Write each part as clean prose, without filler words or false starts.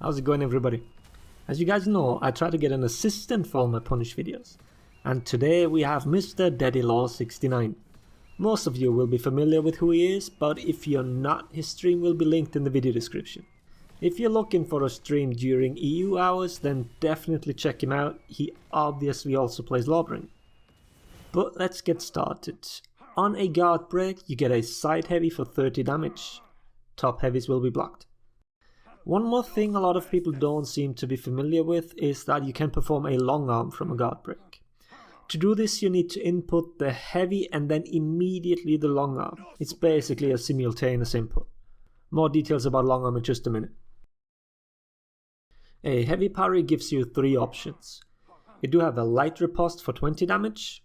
How's it going, everybody? As you guys know, I try to get an assistant for my punish videos, and today we have Mr. DaddyLaw69. Most of you will be familiar with who he is, but if you're not, his stream will be linked in the video description. If you're looking for a stream during EU hours, then definitely check him out. He obviously also plays Lawbringer. But let's get started. On a Guardbreak, you get a side heavy for 30 damage. Top heavies will be blocked. One more thing a lot of people don't seem to be familiar with is that you can perform a long arm from a Guardbreak. To do this, you need to input the heavy and then immediately the long arm. It's basically a simultaneous input. More details about long arm in just a minute. A heavy parry gives you 3 options. You do have a light riposte for 20 damage.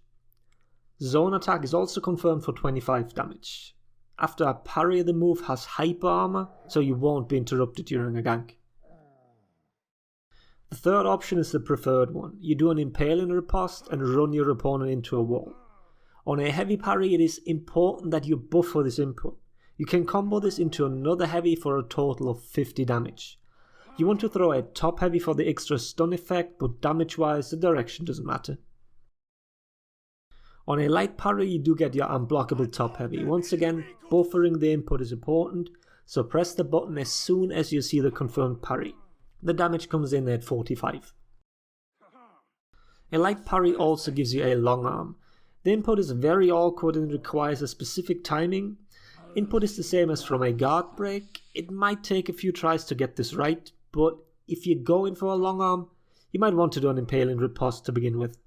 Zone attack is also confirmed for 25 damage. After a parry, the move has hyper armor, so you won't be interrupted during a gank. The third option is the preferred one. You do an impaling riposte and run your opponent into a wall. On a heavy parry, it is important that you buffer this input. You can combo this into another heavy for a total of 50 damage. You want to throw a top heavy for the extra stun effect, but damage wise the direction doesn't matter. On a light parry, you do get your unblockable top heavy. Once again, buffering the input is important, so press the button as soon as you see the confirmed parry. The damage comes in at 45. A light parry also gives you a long arm. The input is very awkward and requires a specific timing. Input is the same as from a Guardbreak. It might take a few tries to get this right, but if you're going for a long arm, you might want to do an impaling riposte to begin with.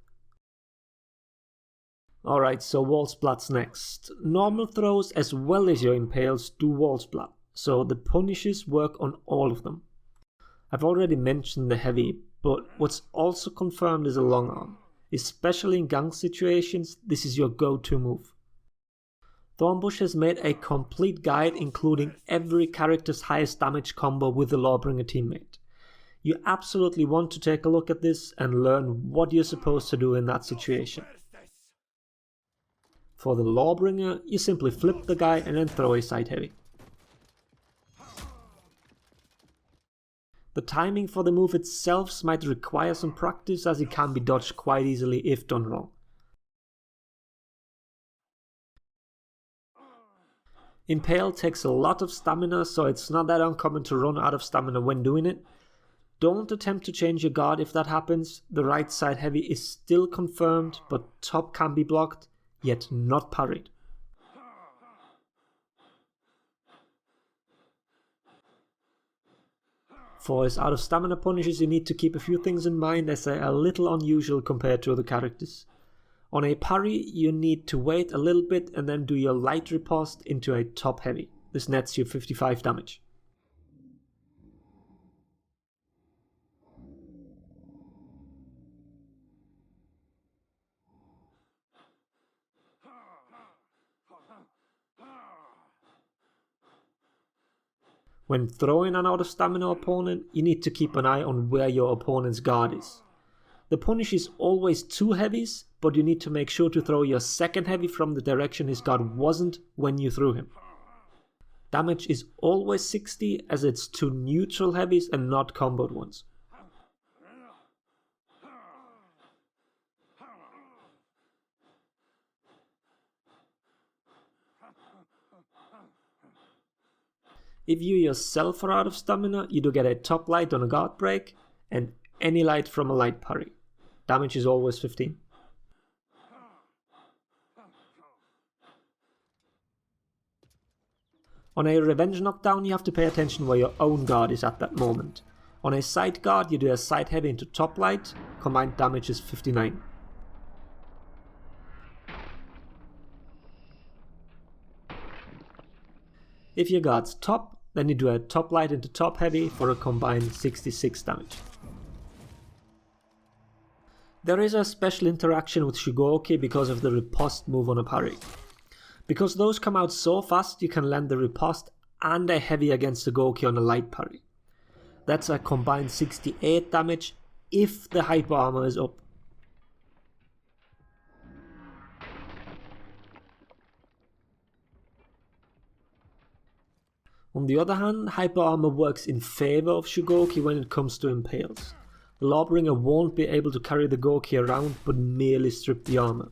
Alright, so wall splats next. Normal throws as well as your impales do wall splat, so the punishes work on all of them. I've already mentioned the heavy, but what's also confirmed is a long arm. Especially in gank situations, this is your go-to move. Thornbush has made a complete guide including every character's highest damage combo with the Lawbringer teammate. You absolutely want to take a look at this and learn what you're supposed to do in that situation. For the Lawbringer, you simply flip the guy and then throw a side heavy. The timing for the move itself might require some practice as it can be dodged quite easily if done wrong. Impale takes a lot of stamina, so it's not that uncommon to run out of stamina when doing it. Don't attempt to change your guard if that happens. The right side heavy is still confirmed, but top can be blocked, yet not parried. For his out of stamina punishes, you need to keep a few things in mind as they are a little unusual compared to other characters. On a parry, you need to wait a little bit and then do your light riposte into a top heavy. This nets you 55 damage. When throwing an out of stamina opponent, you need to keep an eye on where your opponent's guard is. The punish is always 2 heavies, but you need to make sure to throw your second heavy from the direction his guard wasn't when you threw him. Damage is always 60 as it's 2 neutral heavies and not comboed ones. If you yourself are out of stamina, you do get a top light on a Guardbreak and any light from a light parry. Damage is always 15. On a revenge knockdown, you have to pay attention where your own guard is at that moment. On a side guard, you do a side heavy into top light, combined damage is 59. If your guard's top, then you do a top light into top heavy for a combined 66 damage. There is a special interaction with Shugoki because of the riposte move on a parry. Because those come out so fast, you can land the riposte and a heavy against the Goki on a light parry. That's a combined 68 damage if the hyper armor is up. On the other hand, hyper armor works in favor of Shugoki when it comes to impales. The Lawbringer won't be able to carry the Goki around but merely strip the armor.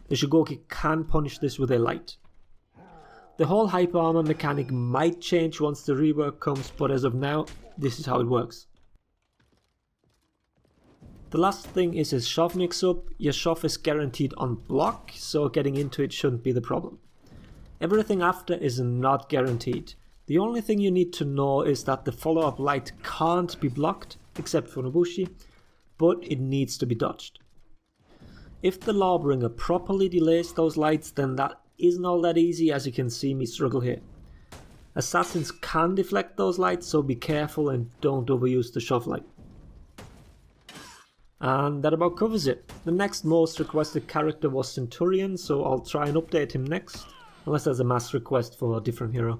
The Shugoki can punish this with a light. The whole hyper armor mechanic might change once the rework comes, but as of now, this is how it works. The last thing is his shove mix-up. Your shove is guaranteed on block, so getting into it shouldn't be the problem. Everything after is not guaranteed. The only thing you need to know is that the follow-up light can't be blocked, except for Nobushi, but it needs to be dodged. If the Lawbringer properly delays those lights, then that isn't all that easy, as you can see me struggle here. Assassins can deflect those lights, so be careful and don't overuse the shove light. And that about covers it. The next most requested character was Centurion, so I'll try and update him next, unless there's a mass request for a different hero.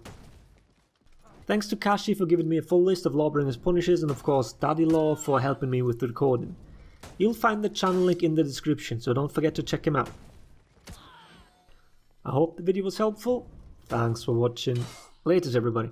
Thanks to Kashi for giving me a full list of Lawbringer's punishes, and of course Daddy Law for helping me with the recording. You'll find the channel link in the description, so don't forget to check him out. I hope the video was helpful. Thanks for watching. Laters everybody.